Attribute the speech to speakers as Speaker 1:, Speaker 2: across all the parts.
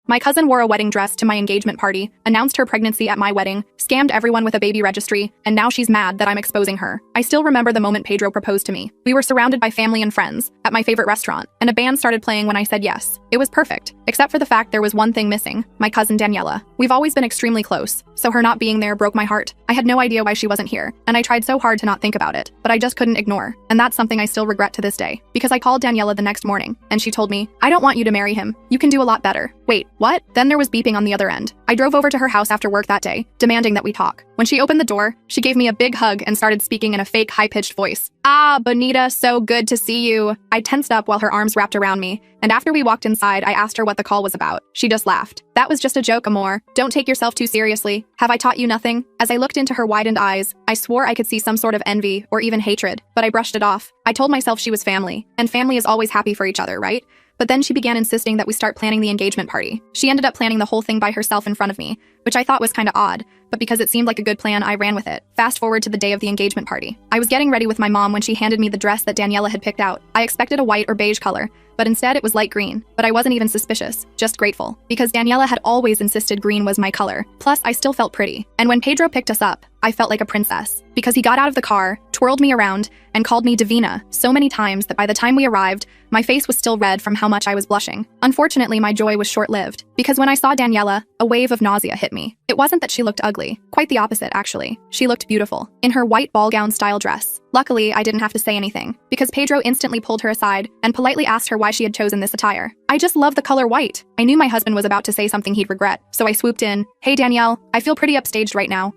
Speaker 1: My cousin wore a wedding dress to my engagement party, announced her pregnancy at my wedding, scammed everyone with a baby registry, and now she's mad that I'm exposing her. I still remember the moment Pedro proposed to me. We were surrounded by family and friends, at my favorite restaurant, and a band started playing when I said yes. It was perfect, except for the fact there was one thing missing: my cousin Daniela. We've always been extremely close, so her not being there broke my heart. I had no idea why she wasn't here, and I tried so hard to not think about it, but I just couldn't ignore. And that's something I still regret to this day, because I called Daniela the next morning, and she told me, "I don't want you to marry him. You can do a lot better." Wait, what? Then there was beeping on the other end. I drove over to her house after work that day, demanding that we talk. When she opened the door, she gave me a big hug and started speaking in a fake high-pitched voice. "Ah, Bonita, so good to see you." I tensed up while her arms wrapped around me, and after we walked inside, I asked her what the call was about. She just laughed. "That was just a joke, amor. Don't take yourself too seriously. Have I taught you nothing?" As I looked into her widened eyes, I swore I could see some sort of envy or even hatred, but I brushed it off. I told myself she was family, and family is always happy for each other, right? But then she began insisting that we start planning the engagement party. She ended up planning the whole thing by herself in front of me, which I thought was kinda odd, but because it seemed like a good plan, I ran with it. Fast forward to the day of the engagement party. I was getting ready with my mom when she handed me the dress that Daniela had picked out. I expected a white or beige color, but instead it was light green. But I wasn't even suspicious, just grateful, because Daniela had always insisted green was my color. Plus, I still felt pretty. And when Pedro picked us up, I felt like a princess, because he got out of the car, twirled me around, and called me Divina so many times that by the time we arrived, my face was still red from how much I was blushing. Unfortunately, my joy was short-lived, because when I saw Daniela, a wave of nausea hit me. It wasn't that she looked ugly, quite the opposite actually. She looked beautiful, in her white ball gown style dress. Luckily, I didn't have to say anything, because Pedro instantly pulled her aside and politely asked her why she had chosen this attire. "I just love the color white." I knew my husband was about to say something he'd regret, so I swooped in. "Hey Danielle, I feel pretty upstaged right now.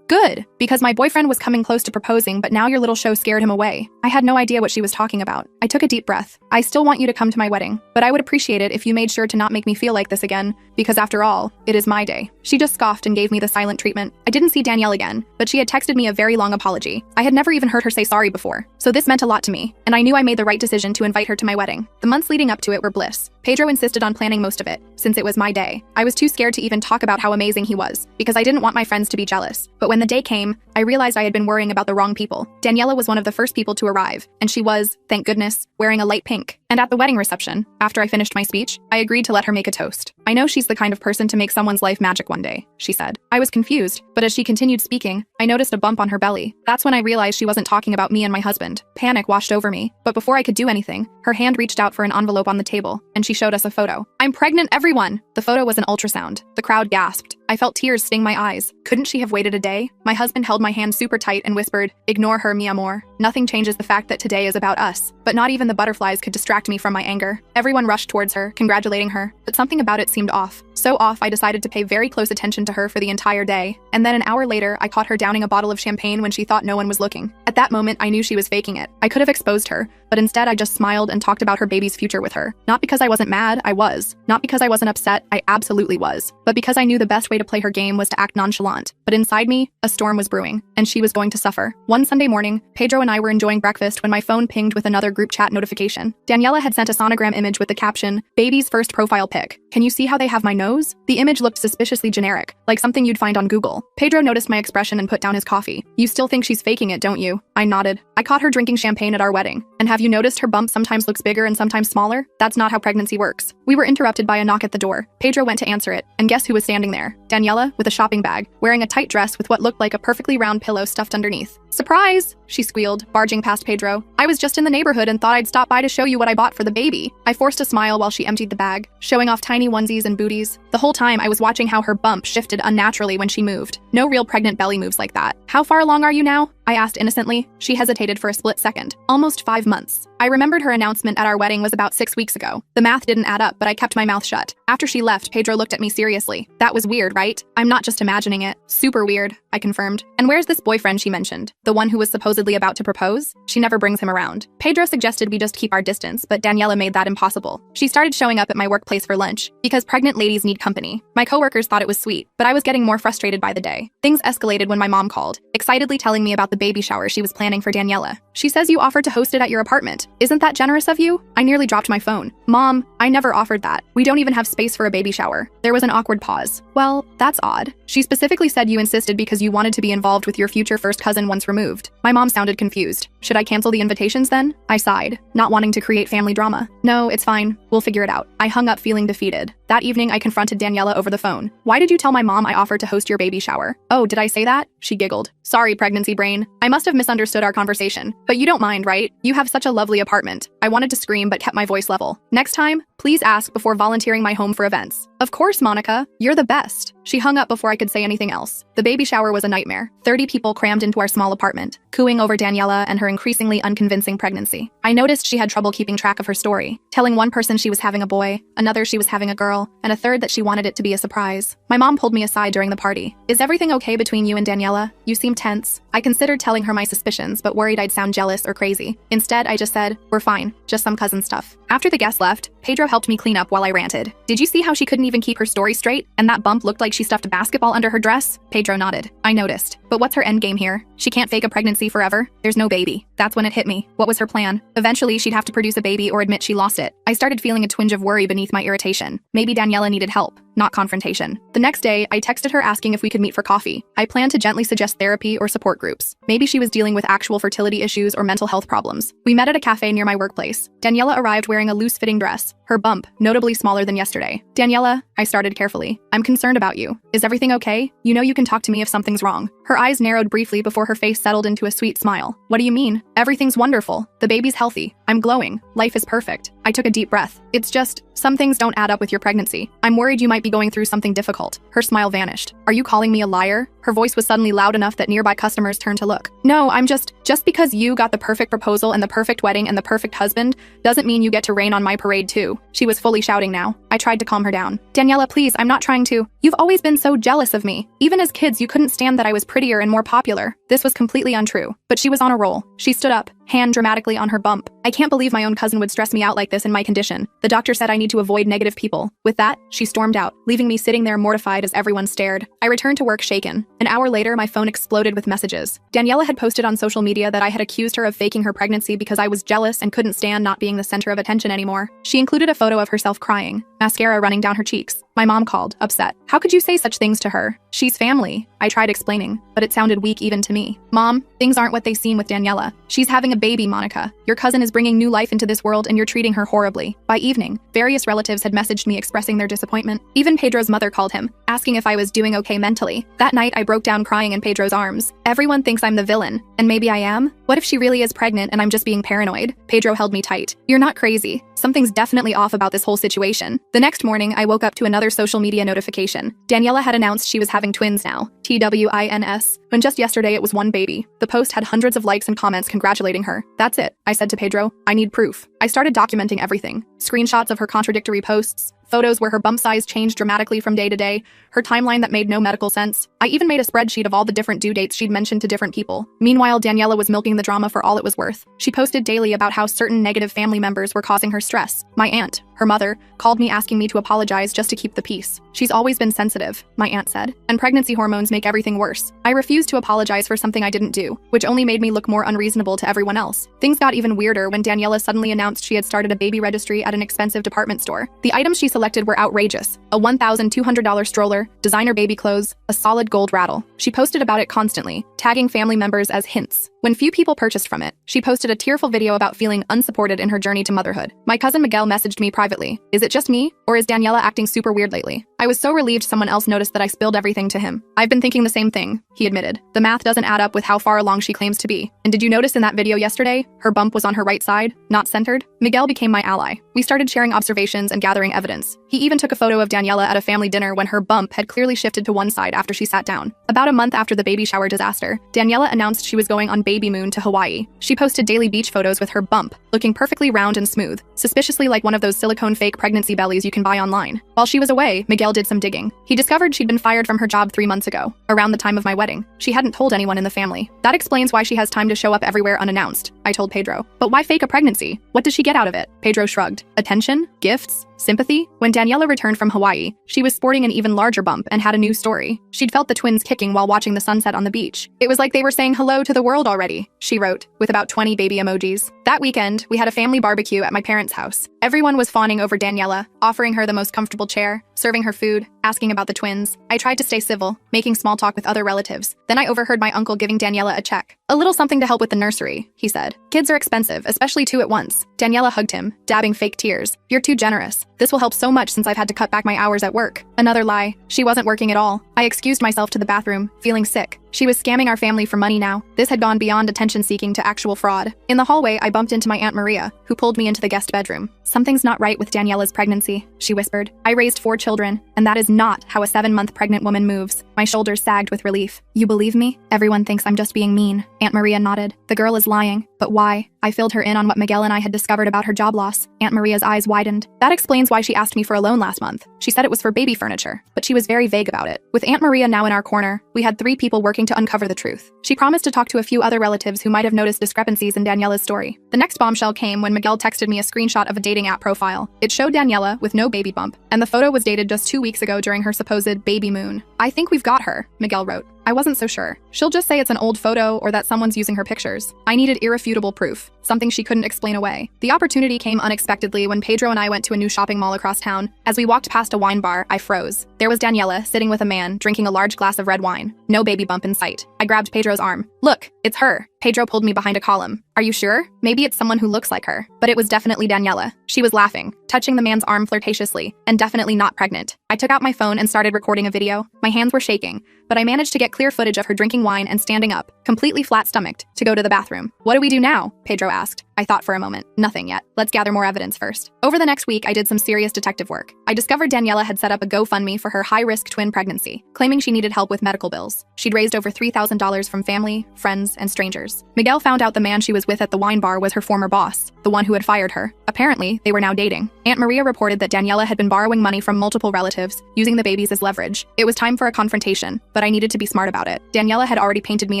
Speaker 1: Good, because my boyfriend was coming close to proposing, but now your little show scared him away." I had no idea what she was talking about. I took a deep breath. "I still want you to come to my wedding, but I would appreciate it if you made sure to not make me feel like this again, because after all, it is my day." She just scoffed and gave me the silent treatment. I didn't see Danielle again, but she had texted me a very long apology. I had never even heard her say sorry before, so this meant a lot to me, and I knew I made the right decision to invite her to my wedding. The months leading up to it were bliss. Pedro insisted on planning most of it, since it was my day. I was too scared to even talk about how amazing he was, because I didn't want my friends to be jealous. But when the day came, I realized I had been worrying about the wrong people. Daniela was one of the first people to arrive, and she was, thank goodness, wearing a light pink. And at the wedding reception, after I finished my speech, I agreed to let her make a toast. "I know she's the kind of person to make someone's life magic one day," she said. I was confused, but as she continued speaking, I noticed a bump on her belly. That's when I realized she wasn't talking about me and my husband. Panic washed over me, but before I could do anything, her hand reached out for an envelope on the table, and she showed us a photo. "I'm pregnant, everyone!" The photo was an ultrasound. The crowd gasped. I felt tears sting my eyes. Couldn't she have waited a day? My husband held my hand super tight and whispered, "Ignore her, mi amor. Nothing changes the fact that today is about us." But not even the butterflies could distract me from my anger. Everyone rushed towards her, congratulating her, but something about it seemed off. So off, I decided to pay very close attention to her for the entire day. And then an hour later, I caught her downing a bottle of champagne when she thought no one was looking. At that moment, I knew she was faking it. I could have exposed her, but instead I just smiled and talked about her baby's future with her. Not because I wasn't mad, I was. Not because I wasn't upset, I absolutely was. But because I knew the best way to play her game was to act nonchalant. But inside me, a storm was brewing, and she was going to suffer. One Sunday morning, Pedro and I were enjoying breakfast when my phone pinged with another group chat notification. Daniela had sent a sonogram image with the caption, "Baby's first profile pic. Can you see how they have my nose?" The image looked suspiciously generic, like something you'd find on Google. Pedro noticed my expression and put down his coffee. "You still think she's faking it, don't you?" I nodded. "I caught her drinking champagne at our wedding. And have you noticed her bump sometimes looks bigger and sometimes smaller? That's not how pregnancy works." We were interrupted by a knock at the door. Pedro went to answer it, and guess who was standing there? Daniela, with a shopping bag, wearing a tight dress with what looked like a perfectly round pillow stuffed underneath. "Surprise!" she squealed, barging past Pedro. "I was just in the neighborhood and thought I'd stop by to show you what I bought for the baby." I forced a smile while she emptied the bag, showing off tiny onesies and booties. The whole time I was watching how her bump shifted unnaturally when she moved. No real pregnant belly moves like that. "How far along are you now?" I asked innocently. She hesitated for a split second. "Almost 5 months." I remembered her announcement at our wedding was about 6 weeks ago. The math didn't add up, but I kept my mouth shut. After she left, Pedro looked at me seriously. "That was weird, right?" "I'm not just imagining it." "Super weird," I confirmed. "And where's this boyfriend she mentioned? The one who was supposedly about to propose? She never brings him around." Pedro suggested we just keep our distance, but Daniela made that impossible. She started showing up at my workplace for lunch, because pregnant ladies need company. My coworkers thought it was sweet, but I was getting more frustrated by the day. Things escalated when my mom called, excitedly telling me about the baby shower she was planning for Daniela. She says you offered to host it at your apartment. Isn't that generous of you? I nearly dropped my phone. Mom, I never offered that. We don't even have space for a baby shower. There was an awkward pause. Well, that's odd. She specifically said you insisted because you wanted to be involved with your future first cousin once removed. My mom sounded confused. Should I cancel the invitations then? I sighed, not wanting to create family drama. No, it's fine. We'll figure it out. I hung up feeling defeated. That evening, I confronted Daniela over the phone. Why did you tell my mom I offered to host your baby shower? Oh, did I say that? She giggled. Sorry, pregnancy brain. I must have misunderstood our conversation. But you don't mind, right? You have such a lovely apartment. I wanted to scream but kept my voice level. Next time, please ask before volunteering my home for events. Of course, Monica. You're the best. She hung up before I could say anything else. The baby shower was a nightmare. 30 people crammed into our small apartment, cooing over Daniela and her increasingly unconvincing pregnancy. I noticed she had trouble keeping track of her story, telling one person she was having a boy, another she was having a girl, and a third that she wanted it to be a surprise. My mom pulled me aside during the party. Is everything okay between you and Daniela? You seem tense. I considered telling her my suspicions, but worried I'd sound jealous or crazy. Instead, I just said, we're fine, just some cousin stuff. After the guests left, Pedro helped me clean up while I ranted. Did you see how she couldn't even keep her story straight? And that bump looked like she stuffed a basketball under her dress? Pedro nodded. I noticed. But what's her endgame here? She can't fake a pregnancy forever. There's no baby. That's when it hit me. What was her plan? Eventually, she'd have to produce a baby or admit she lost it. I started feeling a twinge of worry beneath my irritation. Maybe Daniela needed help, not confrontation. The next day, I texted her asking if we could meet for coffee. I planned to gently suggest therapy or support groups. Maybe she was dealing with actual fertility issues or mental health problems. We met at a cafe near my workplace. Daniela arrived wearing a loose-fitting dress, her bump notably smaller than yesterday. Daniela, I started carefully. I'm concerned about you. Is everything okay? You know you can talk to me if something's wrong. Her eyes narrowed briefly before her face settled into a sweet smile. What do you mean? Everything's wonderful. The baby's healthy. I'm glowing. Life is perfect. I took a deep breath. It's just, some things don't add up with your pregnancy. I'm worried you might be going through something difficult. Her smile vanished. Are you calling me a liar? Her voice was suddenly loud enough that nearby customers turned to look. No, I'm just because you got the perfect proposal and the perfect wedding and the perfect husband doesn't mean you get to rain on my parade too. She was fully shouting now. I tried to calm her down. Daniela, please, I'm not trying to. You've always been so jealous of me. Even as kids, you couldn't stand that I was prettier and more popular. This was completely untrue. But she was on a roll. She stood up, hand dramatically on her bump. I can't believe my own cousin would stress me out like this in my condition. The doctor said I need to avoid negative people. With that, she stormed out, leaving me sitting there mortified as everyone stared. I returned to work shaken. An hour later, my phone exploded with messages. Daniela had posted on social media that I had accused her of faking her pregnancy because I was jealous and couldn't stand not being the center of attention anymore. She included a photo of herself crying, mascara running down her cheeks. My mom called, upset. How could you say such things to her? She's family. I tried explaining, but it sounded weak even to me. Mom, things aren't what they seem with Daniela. She's having a baby, Monica. Your cousin is bringing new life into this world and you're treating her horribly. By evening, various relatives had messaged me expressing their disappointment. Even Pedro's mother called him, asking if I was doing okay mentally. That night, I broke down crying in Pedro's arms. Everyone thinks I'm the villain, and maybe I am? What if she really is pregnant and I'm just being paranoid? Pedro held me tight. You're not crazy. Something's definitely off about this whole situation. The next morning, I woke up to another social media notification. Daniela had announced she was having twins now, TWINS, when just yesterday it was one baby. The post had hundreds of likes and comments congratulating her. That's it, I said to Pedro. I need proof. I started documenting everything. Screenshots of her contradictory posts, photos where her bump size changed dramatically from day to day, her timeline that made no medical sense. I even made a spreadsheet of all the different due dates she'd mentioned to different people. Meanwhile, Daniela was milking the drama for all it was worth. She posted daily about how certain negative family members were causing her stress. My aunt, her mother, called me asking me to apologize just to keep the peace. She's always been sensitive, my aunt said, and pregnancy hormones make everything worse. I refused to apologize for something I didn't do, which only made me look more unreasonable to everyone else. Things got even weirder when Daniela suddenly announced she had started a baby registry at an expensive department store. The items she selected were outrageous. A $1,200 stroller, designer baby clothes, a solid gold rattle. She posted about it constantly, tagging family members as hints. When few people purchased from it, she posted a tearful video about feeling unsupported in her journey to motherhood. My cousin Miguel messaged me privately. Is it just me, or is Daniela acting super weird lately? I was so relieved someone else noticed that I spilled everything to him. I've been thinking the same thing, he admitted. The math doesn't add up with how far along she claims to be. And did you notice in that video yesterday, her bump was on her right side, not centered? Miguel became my ally. We started sharing observations and gathering evidence. He even took a photo of Daniela at a family dinner when her bump had clearly shifted to one side after she sat down. About a month after the baby shower disaster, Daniela announced she was going on baby moon to Hawaii. She posted daily beach photos with her bump, looking perfectly round and smooth, suspiciously like one of those silicone fake pregnancy bellies you can buy online. While she was away, Miguel did some digging. He discovered she'd been fired from her job 3 months ago, around the time of my wedding. She hadn't told anyone in the family. That explains why she has time to show up everywhere unannounced, I told Pedro. But why fake a pregnancy? What does she get out of it? Pedro shrugged. Attention? Gifts? Sympathy? When Daniela returned from Hawaii, she was sporting an even larger bump and had a new story. She'd felt the twins kicking while watching the sunset on the beach. It was like they were saying hello to the world already, she wrote, with about 20 baby emojis. That weekend, we had a family barbecue at my parents' house. Everyone was fawning over Daniela, offering her the most comfortable chair, serving her food, asking about the twins. I tried to stay civil, making small talk with other relatives. Then I overheard my uncle giving Daniela a check. A little something to help with the nursery, he said. Kids are expensive, especially two at once. Daniela hugged him, dabbing fake tears. You're too generous. This will help so much since I've had to cut back my hours at work. Another lie. She wasn't working at all. I excused myself to the bathroom, feeling sick. She was scamming our family for money now. This had gone beyond attention-seeking to actual fraud. In the hallway, I bumped into my Aunt Maria, who pulled me into the guest bedroom. Something's not right with Daniela's pregnancy, she whispered. I raised 4 children, and that is not how a 7-month pregnant woman moves. My shoulders sagged with relief. You believe me? Everyone thinks I'm just being mean. Aunt Maria nodded. The girl is lying. But why? I filled her in on what Miguel and I had discovered about her job loss. Aunt Maria's eyes widened. That explains why she asked me for a loan last month. She said it was for baby furniture, but she was very vague about it. With Aunt Maria now in our corner, we had 3 people working to uncover the truth. She promised to talk to a few other relatives who might have noticed discrepancies in Daniela's story. The next bombshell came when Miguel texted me a screenshot of a dating app profile. It showed Daniela with no baby bump, and the photo was dated just 2 weeks ago during her supposed baby moon. I think we've got her, Miguel wrote. I wasn't so sure. She'll just say it's an old photo or that someone's using her pictures. I needed irrefutable proof, something she couldn't explain away. The opportunity came unexpectedly when Pedro and I went to a new shopping mall across town. As we walked past a wine bar, I froze. There was Daniela sitting with a man, drinking a large glass of red wine. No baby bump in sight. I grabbed Pedro's arm. Look, it's her. Pedro pulled me behind a column. Are you sure? Maybe it's someone who looks like her. But it was definitely Daniela. She was laughing, touching the man's arm flirtatiously, and definitely not pregnant. I took out my phone and started recording a video. My hands were shaking, but I managed to get clear footage of her drinking wine and standing up, completely flat-stomached, to go to the bathroom. What do we do now? Pedro asked. I thought for a moment. Nothing yet. Let's gather more evidence first. Over the next week, I did some serious detective work. I discovered Daniela had set up a GoFundMe for her high-risk twin pregnancy, claiming she needed help with medical bills. She'd raised over $3,000 from family, friends, and strangers. Miguel found out the man she was with at the wine bar was her former boss, the one who had fired her. Apparently, they were now dating. Aunt Maria reported that Daniela had been borrowing money from multiple relatives, using the babies as leverage. It was time for a confrontation, but I needed to be smart about it. Daniela had already painted me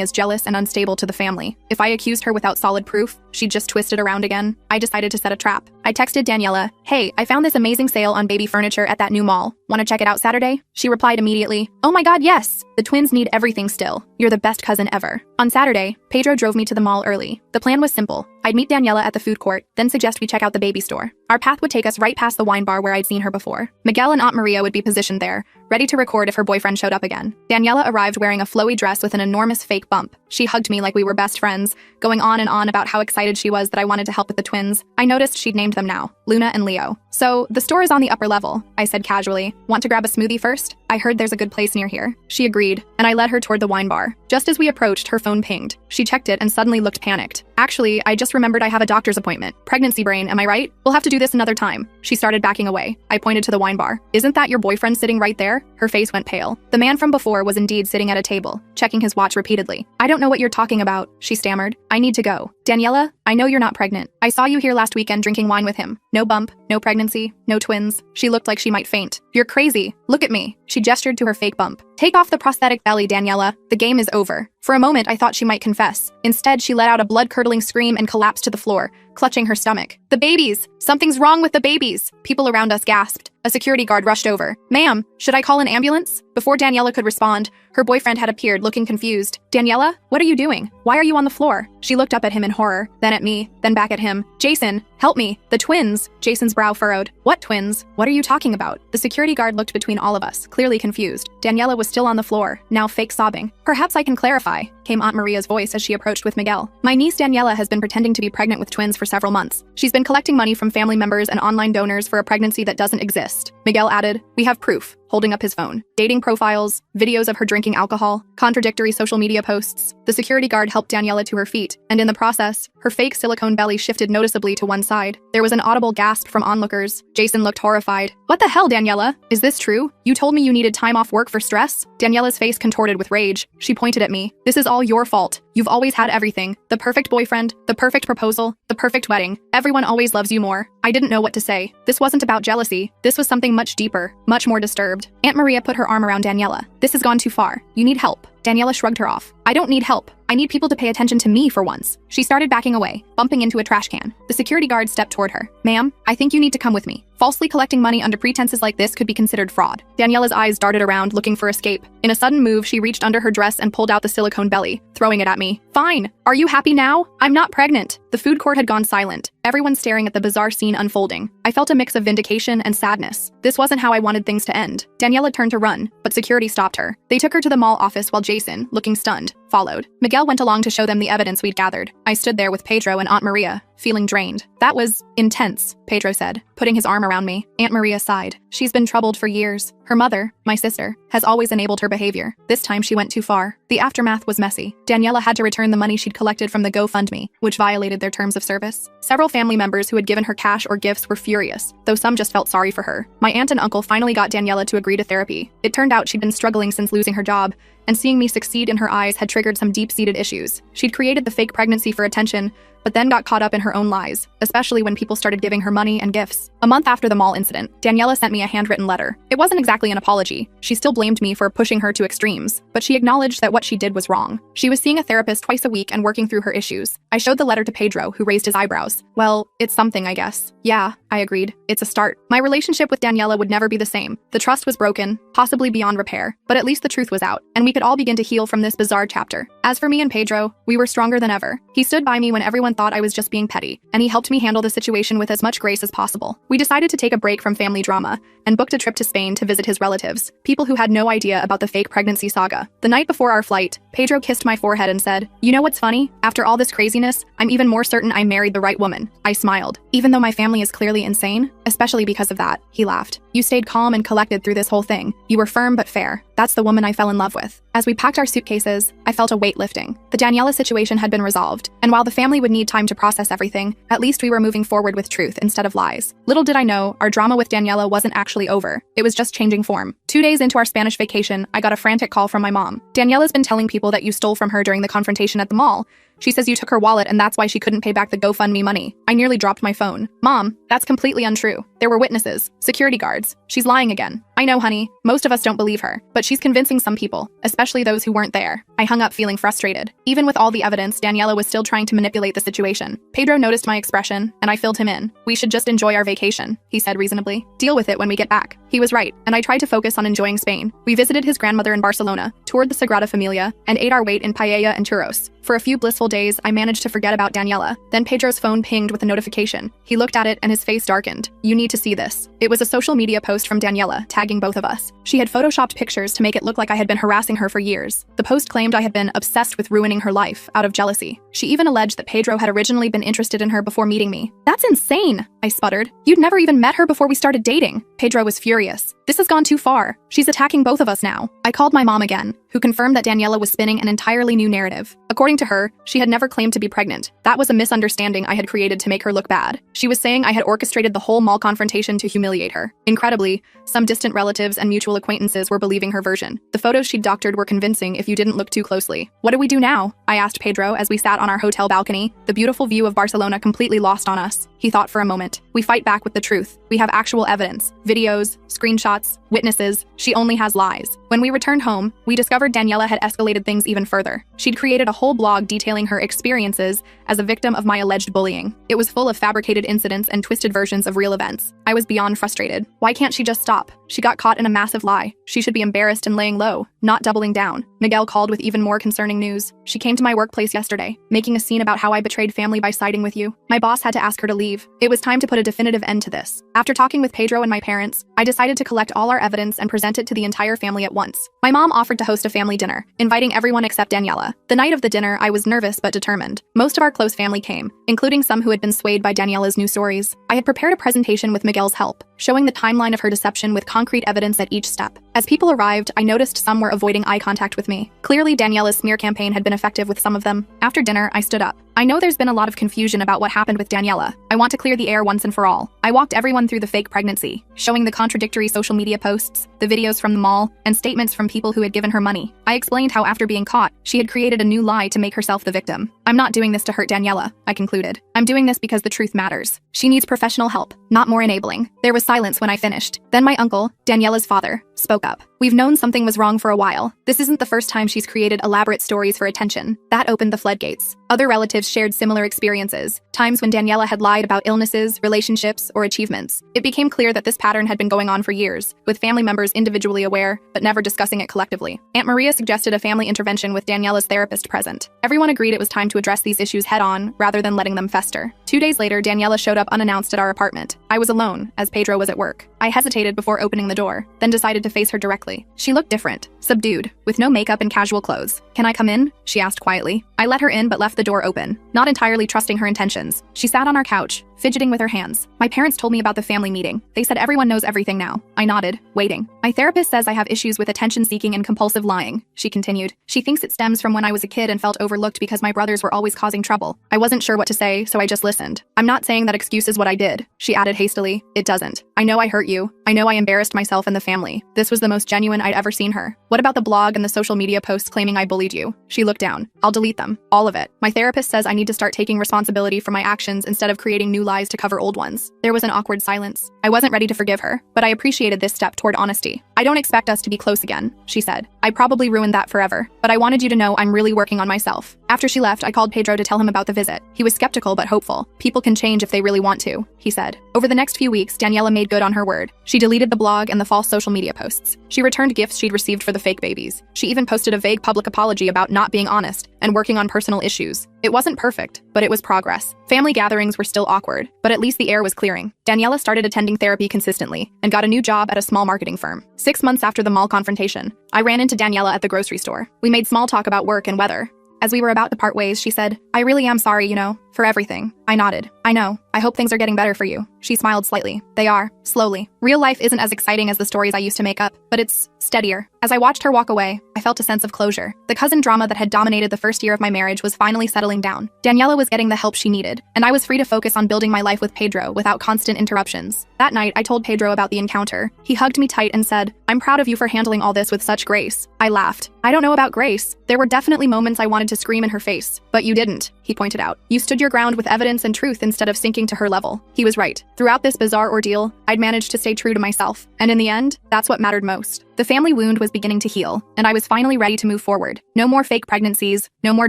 Speaker 1: as jealous and unstable to the family. If I accused her without solid proof, she'd just twist it around again. I decided to set a trap. I texted Daniela, "Hey, I found this amazing sale on baby furniture at that new mall. Want to check it out Saturday?" She replied immediately, "Oh my god, yes! The twins need everything still. You're the best cousin ever." On Saturday, Pedro drove me to the mall early. The plan was simple. I'd meet Daniela at the food court, then suggest we check out the baby store. Our path would take us right past the wine bar where I'd seen her before. Miguel and Aunt Maria would be positioned there, ready to record if her boyfriend showed up again. Daniela arrived wearing a flowy dress with an enormous fake bump. She hugged me like we were best friends, going on and on about how excited she was that I wanted to help with the twins. I noticed she'd named them now, Luna and Leo. "So, the store is on the upper level," I said casually. "Want to grab a smoothie first? I heard there's a good place near here." She agreed, and I led her toward the wine bar. Just as we approached, her phone pinged. She checked it and suddenly looked panicked. "Actually, I just remembered I have a doctor's appointment. Pregnancy brain, am I right? We'll have to do this another time." She started backing away. I pointed to the wine bar. "Isn't that your boyfriend sitting right there?" Her face went pale. The man from before was indeed sitting at a table, checking his watch repeatedly. "I don't know what you're talking about," she stammered. "I need to go." "Daniela, I know you're not pregnant. I saw you here last weekend drinking wine with him. No bump, no pregnancy, no twins." She looked like she might faint. "You're crazy. Look at me." She gestured to her fake bump. "Take off the prosthetic belly, Daniela. The game is over." For a moment, I thought she might confess. Instead, she let out a blood-curdling scream and collapsed to the floor, clutching her stomach. "The babies! Something's wrong with the babies!" People around us gasped. A security guard rushed over. "Ma'am, should I call an ambulance?" Before Daniela could respond, her boyfriend had appeared, looking confused. "Daniela, what are you doing? Why are you on the floor?" She looked up at him in horror, then at me, then back at him. "Jason, help me! The twins!" Jason's brow furrowed. "What twins? What are you talking about?" The security guard looked between all of us, clearly confused. Daniela was still on the floor, now fake sobbing. "Perhaps I can clarify," came Aunt Maria's voice as she approached with Miguel. "My niece Daniela has been pretending to be pregnant with twins for several months. She's been collecting money from family members and online donors for a pregnancy that doesn't exist." Miguel added, "We have proof," holding up his phone. Dating profiles, videos of her drinking alcohol, contradictory social media posts. The security guard helped Daniela to her feet, and in the process, her fake silicone belly shifted noticeably to one side. There was an audible gasp from onlookers. Jason looked horrified. "What the hell, Daniela? Is this true? You told me you needed time off work for stress?" Daniela's face contorted with rage. She pointed at me. "This is all your fault. You've always had everything. The perfect boyfriend, the perfect proposal, the perfect wedding. Everyone always loves you more." I didn't know what to say. This wasn't about jealousy. This was something much deeper, much more disturbed. Aunt Maria put her arm around Daniela. "This has gone too far. You need help." Daniela shrugged her off. "I don't need help. I need people to pay attention to me for once. She started backing away, bumping into a trash can. The security guard stepped toward her. Ma'am, I think you need to come with me. Falsely collecting money under pretenses like this could be considered fraud. Daniela's eyes darted around, looking for escape. In a sudden move, she reached under her dress and pulled out the silicone belly, throwing it at me. Fine. Are you happy now? I'm not pregnant. The food court had gone silent, everyone staring at the bizarre scene unfolding. I felt a mix of vindication and sadness. This wasn't how I wanted things to end. Daniela turned to run, but security stopped her. They took her to the mall office while Jason, looking stunned, followed. Miguel went along to show them the evidence we'd gathered. I stood there with Pedro and Aunt Maria, feeling drained. That was intense, Pedro said, putting his arm around me. Aunt Maria sighed. She's been troubled for years. Her mother, my sister, has always enabled her behavior. This time she went too far. The aftermath was messy. Daniela had to return the money she'd collected from the GoFundMe, which violated their terms of service. Several family members who had given her cash or gifts were furious, though some just felt sorry for her. My aunt and uncle finally got Daniela to agree to therapy. It turned out she'd been struggling since losing her job, and seeing me succeed in her eyes had triggered some deep-seated issues. She'd created the fake pregnancy for attention, but then got caught up in her own lies, especially when people started giving her money and gifts. A month after the mall incident, Daniela sent me a handwritten letter. It wasn't exactly an apology. She still blamed me for pushing her to extremes, but she acknowledged that what she did was wrong. She was seeing a therapist twice a week and working through her issues. I showed the letter to Pedro, who raised his eyebrows. Well, it's something, I guess. Yeah, I agreed. It's a start. My relationship with Daniela would never be the same. The trust was broken, possibly beyond repair, but at least the truth was out, and we could all begin to heal from this bizarre chapter. As for me and Pedro, we were stronger than ever. He stood by me when everyone thought I was just being petty, and he helped me handle the situation with as much grace as possible. We decided to take a break from family drama and booked a trip to Spain to visit his relatives, people who had no idea about the fake pregnancy saga. The night before our flight, Pedro kissed my forehead and said, "You know what's funny? After all this craziness, I'm even more certain I married the right woman." I smiled. Even though my family is clearly insane, especially because of that, he laughed. "You stayed calm and collected through this whole thing. You were firm but fair. That's the woman I fell in love with." As we packed our suitcases, I felt a weight lifting. The Daniela situation had been resolved, and while the family would need time to process everything, at least we were moving forward with truth instead of lies. Little did I know, our drama with Daniela wasn't actually over. It was just changing form. 2 days into our Spanish vacation, I got a frantic call from my mom. "Daniela's been telling people that you stole from her during the confrontation at the mall. She says you took her wallet and that's why she couldn't pay back the GoFundMe money." I nearly dropped my phone. "Mom, that's completely untrue. There were witnesses, security guards. She's lying again." "I know, honey. Most of us don't believe her, but she's convincing some people, especially those who weren't there." I hung up feeling frustrated. Even with all the evidence, Daniela was still trying to manipulate the situation. Pedro noticed my expression, and I filled him in. "We should just enjoy our vacation," he said reasonably. "Deal with it when we get back." He was right, and I tried to focus on enjoying Spain. We visited his grandmother in Barcelona, toured the Sagrada Familia, and ate our weight in paella and churros. For a few blissful days, I managed to forget about Daniela. Then Pedro's phone pinged with a notification. He looked at it and his face darkened. "You need to see this." It was a social media post from Daniela, tagging both of us. She had photoshopped pictures to make it look like I had been harassing her for years. The post claimed I had been obsessed with ruining her life, out of jealousy. She even alleged that Pedro had originally been interested in her before meeting me. "That's insane," I sputtered. "You'd never even met her before we started dating." Pedro was furious. "This has gone too far. She's attacking both of us now." I called my mom again, who confirmed that Daniela was spinning an entirely new narrative. According to her, she had never claimed to be pregnant. That was a misunderstanding I had created to make her look bad. She was saying I had orchestrated the whole mall confrontation to humiliate her. Incredibly, some distant relatives and mutual acquaintances were believing her version. The photos she'd doctored were convincing if you didn't look too closely. "What do we do now?" I asked Pedro as we sat on our hotel balcony, the beautiful view of Barcelona completely lost on us. He thought for a moment. "We fight back with the truth. We have actual evidence, videos, screenshots, witnesses. She only has lies." When we returned home, we discovered Daniela had escalated things even further. She'd created a whole blog detailing her experiences as a victim of my alleged bullying. It was full of fabricated incidents and twisted versions of real events. I was beyond frustrated. Why can't she just stop? She got caught in a massive lie. She should be embarrassed and laying low, not doubling down. Miguel called with even more concerning news. "She came to my workplace yesterday, making a scene about how I betrayed family by siding with you. My boss had to ask her to leave. It was time to put a definitive end to this." After talking with Pedro and my parents, I decided to collect all our evidence and present it to the entire family at once. My mom offered to host a family dinner, inviting everyone except Daniela. The night of the dinner, I was nervous but determined. Most of our close family came, including some who had been swayed by Daniela's new stories. I had prepared a presentation with Miguel's help, showing the timeline of her deception with concrete evidence at each step. As people arrived, I noticed some were avoiding eye contact with me. Clearly, Daniela's smear campaign had been effective with some of them. After dinner, I stood up. "I know there's been a lot of confusion about what happened with Daniela. I want to clear the air once and for all." I walked everyone through the fake pregnancy, showing the contradictory social media posts, the videos from the mall, and statements from people who had given her money. I explained how after being caught, she had created a new lie to make herself the victim. I'm not doing this to hurt Daniela, I concluded. I'm doing this because the truth matters. She needs professional help, not more enabling. There was silence when I finished. Then my uncle, Daniela's father, spoke up. We've known something was wrong for a while. This isn't the first time she's created elaborate stories for attention. That opened the floodgates. Other relatives shared similar experiences, times when Daniela had lied about illnesses, relationships, or achievements. It became clear that this pattern had been going on for years, with family members individually aware, but never discussing it collectively. Aunt Maria suggested a family intervention with Daniela's therapist present. Everyone agreed it was time to address these issues head-on, rather than letting them fester. 2 days later, Daniela showed up unannounced at our apartment. I was alone, as Pedro was at work. I hesitated before opening the door, then decided to face her directly. She looked different, subdued, with no makeup and casual clothes. "Can I come in?" she asked quietly. I let her in but left the door open, not entirely trusting her intentions. She sat on our couch, fidgeting with her hands. "My parents told me about the family meeting. They said everyone knows everything now." I nodded, waiting. "My therapist says I have issues with attention-seeking and compulsive lying," she continued. "She thinks it stems from when I was a kid and felt overlooked because my brothers were always causing trouble." I wasn't sure what to say, so I just listened. "I'm not saying that excuse is what I did," she added hastily. "It doesn't. I know I hurt you. I know I embarrassed myself and the family." This was the most genuine I'd ever seen her. "What about the blog and the social media posts claiming I bullied you?" She looked down. "I'll delete them. All of it. My therapist says I need to start taking responsibility for my actions instead of creating new lies to cover old ones." There was an awkward silence. I wasn't ready to forgive her, but I appreciated this step toward honesty. "I don't expect us to be close again," she said. "I probably ruined that forever, but I wanted you to know I'm really working on myself." After she left, I called Pedro to tell him about the visit. He was skeptical but hopeful. "People can change if they really want to," he said. Over the next few weeks, Daniela made good on her word. She deleted the blog and the false social media posts. She returned gifts she'd received for the fake babies. She even posted a vague public apology about not being honest and working on personal issues. It wasn't perfect, but it was progress. Family gatherings were still awkward, but at least the air was clearing. Daniela started attending therapy consistently and got a new job at a small marketing firm. 6 months after the mall confrontation, I ran into Daniela at the grocery store. We made small talk about work and weather. As we were about to part ways, she said, "I really am sorry, for everything." I nodded. "I know. I hope things are getting better for you." She smiled slightly. "They are, slowly. Real life isn't as exciting as the stories I used to make up, but it's steadier." As I watched her walk away, I felt a sense of closure. The cousin drama that had dominated the first year of my marriage was finally settling down. Daniela was getting the help she needed, and I was free to focus on building my life with Pedro without constant interruptions. That night, I told Pedro about the encounter. He hugged me tight and said, "I'm proud of you for handling all this with such grace." I laughed. "I don't know about grace. There were definitely moments I wanted to scream in her face, but you didn't," he pointed out. "You stood your ground with evidence and truth instead of sinking to her level." He was right. Throughout this bizarre ordeal, I'd managed to stay true to myself, and in the end, that's what mattered most. The family wound was beginning to heal, and I was finally ready to move forward. No more fake pregnancies, no more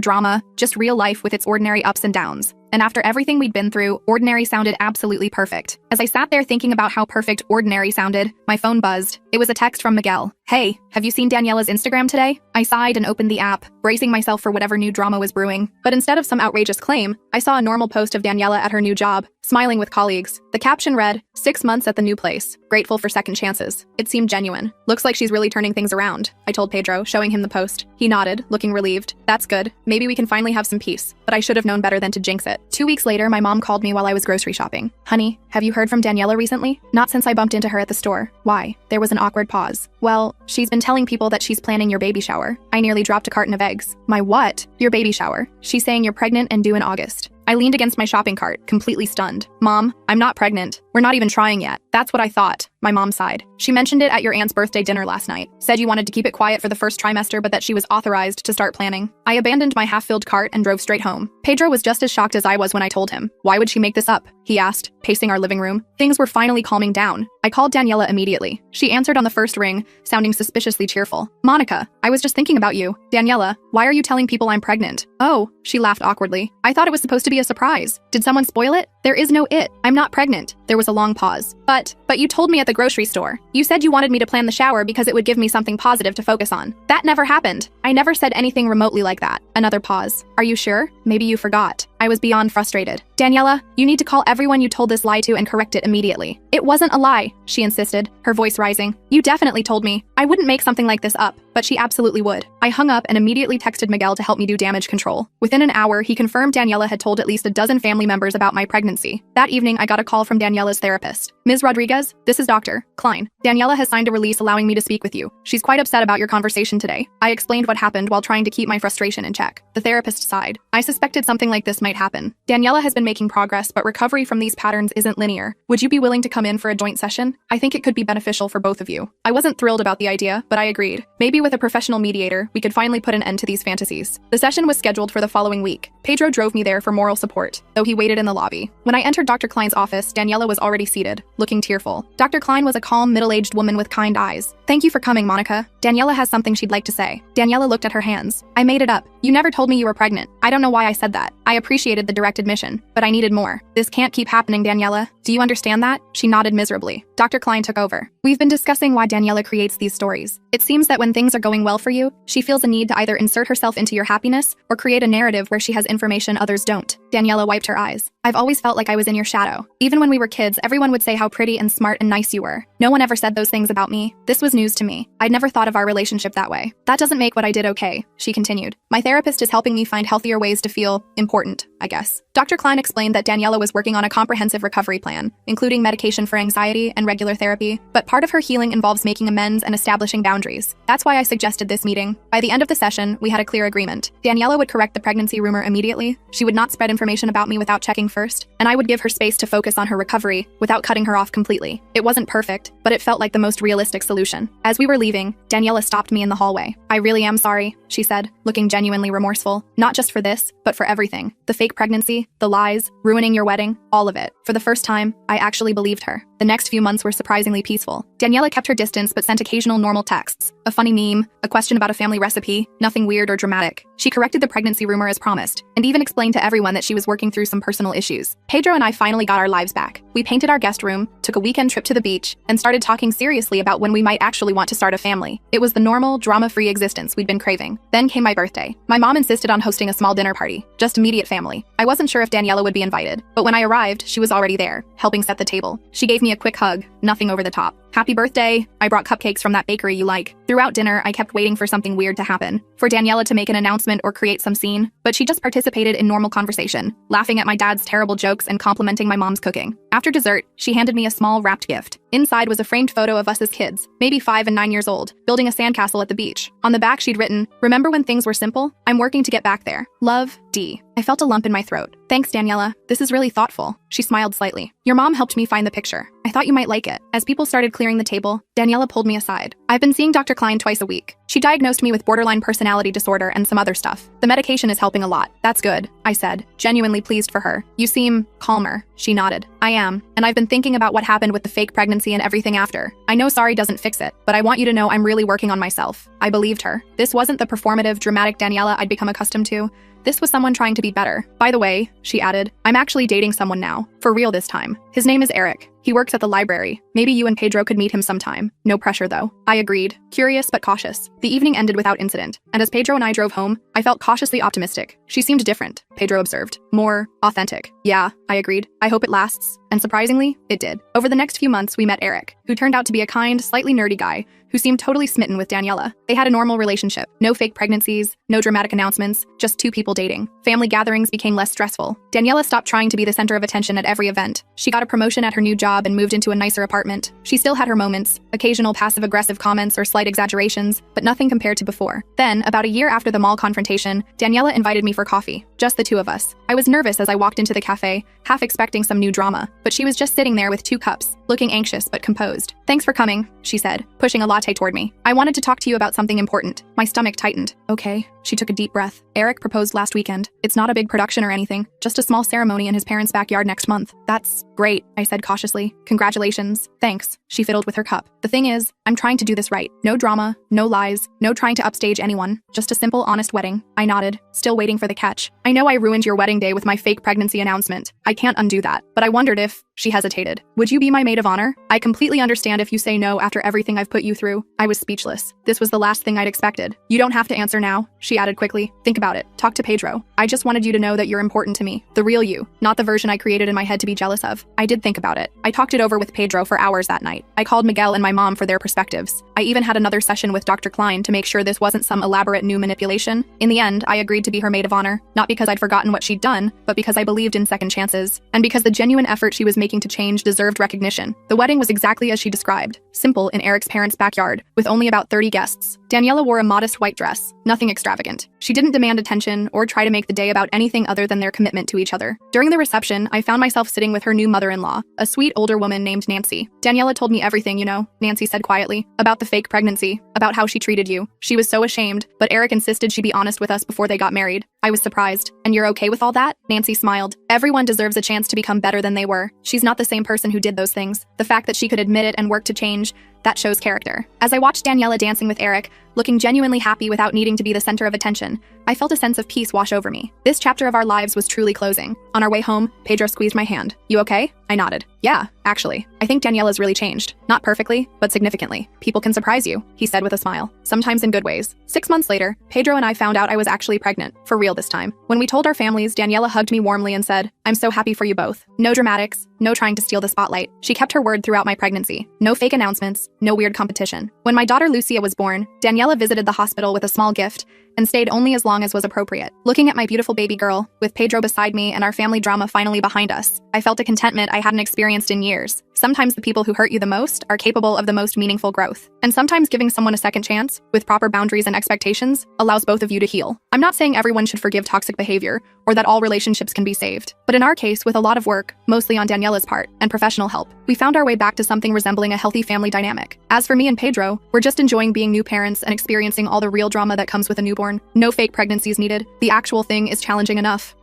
Speaker 1: drama, just real life with its ordinary ups and downs. And after everything we'd been through, ordinary sounded absolutely perfect. As I sat there thinking about how perfect ordinary sounded, my phone buzzed. It was a text from Miguel. "Hey, have you seen Daniela's Instagram today?" I sighed and opened the app, bracing myself for whatever new drama was brewing. But instead of some outrageous claim, I saw a normal post of Daniela at her new job, smiling with colleagues. The caption read, "6 months at the new place. Grateful for second chances." It seemed genuine. "Looks like she's really turning things around," I told Pedro, showing him the post. He nodded, looking relieved. "That's good. Maybe we can finally have some peace." But I should have known better than to jinx it. 2 weeks later, my mom called me while I was grocery shopping. "Honey, have you heard from Daniela recently?" "Not since I bumped into her at the store." "Why?" There was an awkward pause. "Well, she's been telling people that she's planning your baby shower." I nearly dropped a carton of eggs. "My what?" "Your baby shower. She's saying you're pregnant and due in August." I leaned against my shopping cart, completely stunned. "Mom, I'm not pregnant. We're not even trying yet." "That's what I thought," my mom sighed. "She mentioned it at your aunt's birthday dinner last night. Said you wanted to keep it quiet for the first trimester, but that she was authorized to start planning." I abandoned my half-filled cart and drove straight home. Pedro was just as shocked as I was when I told him. "Why would she make this up?" he asked, pacing our living room. Things were finally calming down. I called Daniela immediately. She answered on the first ring, sounding suspiciously cheerful. "Monica, I was just thinking about you." "Daniela, why are you telling people I'm pregnant?" "Oh," she laughed awkwardly. "I thought it was supposed to be a surprise. Did someone spoil it?" "There is no it. I'm not pregnant." There was a long pause. But you told me at the grocery store. You said you wanted me to plan the shower because it would give me something positive to focus on." "That never happened. I never said anything remotely like that." Another pause. "Are you sure? Maybe you forgot." I was beyond frustrated. "Daniela, you need to call everyone you told this lie to and correct it immediately." "It wasn't a lie," she insisted, her voice rising. "You definitely told me. I wouldn't make something like this up." But she absolutely would. I hung up and immediately texted Miguel to help me do damage control. Within an hour, he confirmed Daniela had told at least a dozen family members about my pregnancy. That evening, I got a call from Daniela's therapist. Ms. Rodriguez, this is Dr. Klein. Daniela has signed a release allowing me to speak with you. She's quite upset about your conversation today. I explained what happened while trying to keep my frustration in check. The therapist sighed. I suspected something like this might happen. Daniela has been making progress, but recovery from these patterns isn't linear. Would you be willing to come in for a joint session? I think it could be beneficial for both of you. I wasn't thrilled about the idea, but I agreed. Maybe with a professional mediator, we could finally put an end to these fantasies. The session was scheduled for the following week. Pedro drove me there for moral support, though he waited in the lobby. When I entered Dr. Klein's office, Daniela was already seated, looking tearful. Dr. Klein was a calm, middle-aged woman with kind eyes. Thank you for coming, Monica. Daniela has something she'd like to say. Daniela looked at her hands. I made it up. You never told me you were pregnant. I don't know why I said that. I appreciated the direct admission, but I needed more. This can't keep happening, Daniela. Do you understand that? She nodded miserably. Dr. Klein took over. We've been discussing why Daniela creates these stories. It seems that when things are going well for you, she feels a need to either insert herself into your happiness or create a narrative where she has information others don't. Daniela wiped her eyes. I've always felt like I was in your shadow. Even when we were kids, everyone would say how pretty and smart and nice you were. No one ever said those things about me. This was news to me. I'd never thought of our relationship that way. That doesn't make what I did okay, she continued. My therapist is helping me find healthier ways to feel important, I guess. Dr. Klein explained that Daniela was working on a comprehensive recovery plan, including medication for anxiety and regular therapy, but part of her healing involves making amends and establishing boundaries. That's why I suggested this meeting. By the end of the session, we had a clear agreement. Daniela would correct the pregnancy rumor immediately, she would not spread information about me without checking first, and I would give her space to focus on her recovery without cutting her off completely. It wasn't perfect, but it felt like the most realistic solution. As we were leaving, Daniela stopped me in the hallway. I really am sorry, she said, looking genuinely remorseful. Not just for this, but for everything. The fake pregnancy, the lies, ruining your wedding, all of it. For the first time, I actually believed her. The next few months were surprisingly peaceful. Daniela kept her distance but sent occasional normal texts. A funny meme, a question about a family recipe, nothing weird or dramatic. She corrected the pregnancy rumor as promised, and even explained to everyone that she was working through some personal issues. Pedro and I finally got our lives back. We painted our guest room, took a weekend trip to the beach, and started talking seriously about when we might actually want to start a family. It was the normal, drama-free existence we'd been craving. Then came my birthday. My mom insisted on hosting a small dinner party, just immediate family. I wasn't sure if Daniela would be invited, but when I arrived, she was already there, helping set the table. She gave me a quick hug, nothing over the top. Happy birthday! I brought cupcakes from that bakery you like. Throughout dinner, I kept waiting for something weird to happen, for Daniela to make an announcement or create some scene, but she just participated in normal conversation, laughing at my dad's terrible jokes and complimenting my mom's cooking. After dessert, she handed me a small wrapped gift. Inside was a framed photo of us as kids, maybe 5 and 9 years old, building a sandcastle at the beach. On the back, she'd written, "Remember when things were simple? I'm working to get back there. Love, D." I felt a lump in my throat. Thanks, Daniela. This is really thoughtful. She smiled slightly. Your mom helped me find the picture. I thought you might like it. As people started clearing the table, Daniela pulled me aside. I've been seeing Dr. Klein twice a week. She diagnosed me with borderline personality disorder and some other stuff. The medication is helping a lot. That's good, I said, genuinely pleased for her. You seem calmer. She nodded. I am, and I've been thinking about what happened with the fake pregnancy and everything after. I know sorry doesn't fix it, but I want you to know I'm really working on myself. I believed her. This wasn't the performative, dramatic Daniela I'd become accustomed to. This was someone trying to be better. By the way, she added, I'm actually dating someone now. For real this time. His name is Eric. He works at the library. Maybe you and Pedro could meet him sometime. No pressure though. I agreed, curious but cautious. The evening ended without incident, and as Pedro and I drove home, I felt cautiously optimistic. She seemed different, Pedro observed. More authentic. Yeah, I agreed. I hope it lasts. And surprisingly, it did. Over the next few months, we met Eric, who turned out to be a kind, slightly nerdy guy who seemed totally smitten with Daniela. They had a normal relationship. No fake pregnancies, no dramatic announcements, just two people dating. Family gatherings became less stressful. Daniela stopped trying to be the center of attention at every event. She got a promotion at her new job and moved into a nicer apartment. She still had her moments, occasional passive-aggressive comments or slight exaggerations, but nothing compared to before. Then, about a year after the mall confrontation, Daniela invited me for coffee. Just the two of us. I was nervous as I walked into the cafe, half expecting some new drama, but she was just sitting there with 2 cups, looking anxious but composed. Thanks for coming, she said, pushing a latte toward me. I wanted to talk to you about something important. My stomach tightened. Okay. She took a deep breath. Eric proposed last weekend. It's not a big production or anything, just a small ceremony in his parents' backyard next month. That's great, I said cautiously. Congratulations. Thanks, she fiddled with her cup. The thing is, I'm trying to do this right. No drama, no lies, no trying to upstage anyone. Just a simple, honest wedding. I nodded, still waiting for the catch. I know I ruined your wedding day with my fake pregnancy announcement. I can't undo that, but I wondered if, she hesitated. Would you be my maid of honor? I completely understand if you say no after everything I've put you through. I was speechless. This was the last thing I'd expected. You don't have to answer now, she She added quickly, think about it. Talk to Pedro. I just wanted you to know that you're important to me. The real you, not the version I created in my head to be jealous of. I did think about it. I talked it over with Pedro for hours that night. I called Miguel and my mom for their perspectives. I even had another session with Dr. Klein to make sure this wasn't some elaborate new manipulation. In the end, I agreed to be her maid of honor, not because I'd forgotten what she'd done, but because I believed in second chances, and because the genuine effort she was making to change deserved recognition. The wedding was exactly as she described, simple in Eric's parents' backyard, with only about 30 guests. Daniela wore a modest white dress, nothing extravagant. She didn't demand attention or try to make the day about anything other than their commitment to each other. During the reception, I found myself sitting with her new mother-in-law, a sweet older woman named Nancy. Daniela told me everything, you know, Nancy said quietly, about the fake pregnancy, about how she treated you. She was so ashamed, but Eric insisted she be honest with us before they got married. I was surprised. And you're okay with all that? Nancy smiled. Everyone deserves a chance to become better than they were. She's not the same person who did those things. The fact that she could admit it and work to change, that shows character. As I watched Daniela dancing with Eric, looking genuinely happy without needing to be the center of attention, I felt a sense of peace wash over me. This chapter of our lives was truly closing. On our way home, Pedro squeezed my hand. You okay? I nodded. Yeah, actually. I think Daniela's really changed. Not perfectly, but significantly. People can surprise you, he said with a smile. Sometimes in good ways. 6 months later, Pedro and I found out I was actually pregnant. For real this time. When we told our families, Daniela hugged me warmly and said, I'm so happy for you both. No dramatics, no trying to steal the spotlight. She kept her word throughout my pregnancy. No fake announcements, no weird competition. When my daughter Lucia was born, Daniela visited the hospital with a small gift and stayed only as long as was appropriate. Looking at my beautiful baby girl, with Pedro beside me and our family drama finally behind us, I felt a contentment I hadn't experienced in years. Sometimes the people who hurt you the most are capable of the most meaningful growth. And sometimes giving someone a second chance, with proper boundaries and expectations, allows both of you to heal. I'm not saying everyone should forgive toxic behavior, or that all relationships can be saved. But in our case, with a lot of work, mostly on Daniela's part, and professional help, we found our way back to something resembling a healthy family dynamic. As for me and Pedro, we're just enjoying being new parents and experiencing all the real drama that comes with a newborn. No fake pregnancies needed. The actual thing is challenging enough.